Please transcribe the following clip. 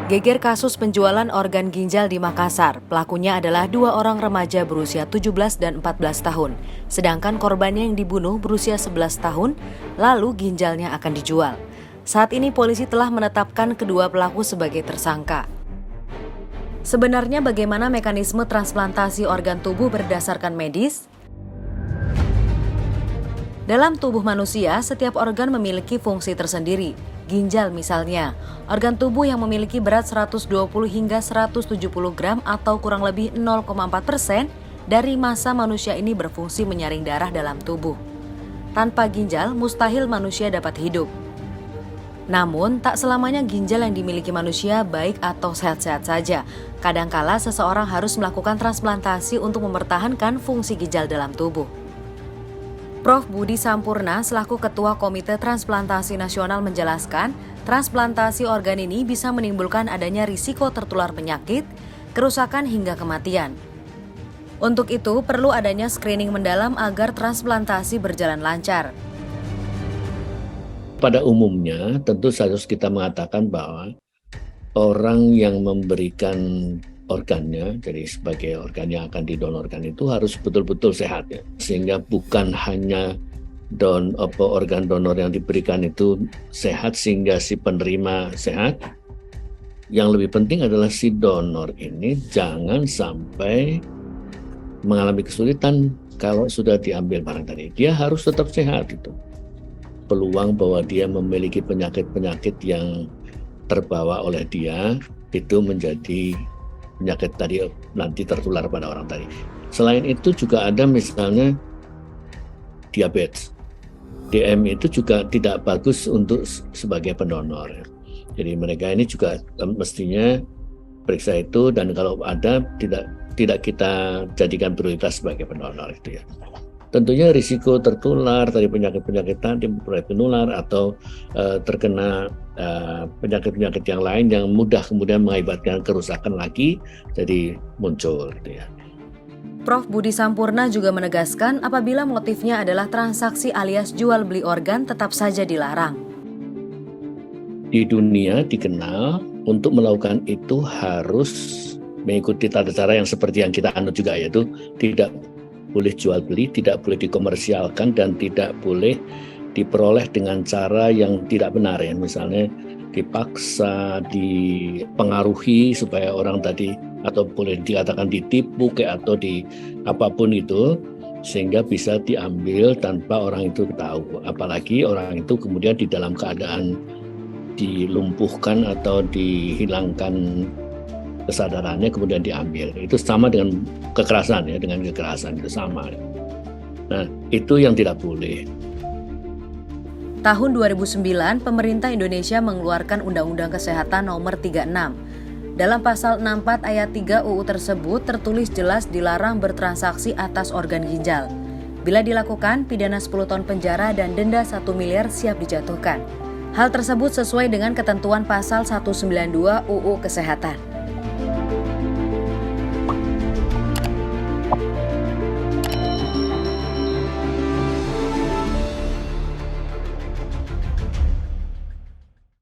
Geger kasus penjualan organ ginjal di Makassar. Pelakunya adalah dua orang remaja berusia 17 dan 14 tahun. Sedangkan korbannya yang dibunuh berusia 11 tahun, lalu ginjalnya akan dijual. Saat ini polisi telah menetapkan kedua pelaku sebagai tersangka. Sebenarnya bagaimana mekanisme transplantasi organ tubuh berdasarkan medis? Dalam tubuh manusia, setiap organ memiliki fungsi tersendiri. Ginjal misalnya, organ tubuh yang memiliki berat 120 hingga 170 gram atau kurang lebih 0,4% dari massa manusia ini berfungsi menyaring darah dalam tubuh. Tanpa ginjal, mustahil manusia dapat hidup. Namun, tak selamanya ginjal yang dimiliki manusia baik atau sehat-sehat saja. Kadangkala seseorang harus melakukan transplantasi untuk mempertahankan fungsi ginjal dalam tubuh. Prof. Budi Sampurna selaku Ketua Komite Transplantasi Nasional menjelaskan, transplantasi organ ini bisa menimbulkan adanya risiko tertular penyakit, kerusakan hingga kematian. Untuk itu, perlu adanya screening mendalam agar transplantasi berjalan lancar. Pada umumnya, tentu harus kita mengatakan bahwa orang yang memberikan organnya, jadi sebagai organ yang akan didonorkan itu harus betul-betul sehat ya, sehingga bukan hanya organ donor yang diberikan itu sehat sehingga si penerima sehat. Yang lebih penting adalah si donor ini jangan sampai mengalami kesulitan kalau sudah diambil barang tadi. Dia harus tetap sehat itu. Peluang bahwa dia memiliki penyakit-penyakit yang terbawa oleh dia itu menjadi penyakit tadi nanti tertular pada orang tadi. Selain itu juga ada misalnya diabetes. DM itu juga tidak bagus untuk sebagai pendonor. Jadi mereka ini juga mestinya periksa itu, dan kalau ada tidak kita jadikan prioritas sebagai pendonor itu ya. Tentunya risiko tertular dari penyakit-penyakit tadi mulai penular atau terkena penyakit-penyakit yang lain yang mudah kemudian mengakibatkan kerusakan lagi jadi muncul gitu ya. Prof. Budi Sampurna juga menegaskan apabila motifnya adalah transaksi alias jual beli organ tetap saja dilarang. Di dunia dikenal untuk melakukan itu harus mengikuti tata cara yang seperti yang kita anut juga, yaitu tidak boleh jual beli, tidak boleh dikomersialkan, dan tidak boleh diperoleh dengan cara yang tidak benar ya, misalnya dipaksa, dipengaruhi supaya orang tadi, atau boleh dikatakan ditipu atau di apapun itu, sehingga bisa diambil tanpa orang itu tahu. Apalagi orang itu kemudian di dalam keadaan dilumpuhkan atau dihilangkan kesadarannya kemudian diambil. Itu sama dengan kekerasan ya, dengan kekerasan itu sama. Nah, itu yang tidak boleh. Tahun 2009, pemerintah Indonesia mengeluarkan Undang-Undang Kesehatan Nomor 36. Dalam pasal 64 ayat 3 UU tersebut tertulis jelas dilarang bertransaksi atas organ ginjal. Bila dilakukan, pidana 10 tahun penjara dan denda 1 miliar siap dijatuhkan. Hal tersebut sesuai dengan ketentuan pasal 192 UU Kesehatan.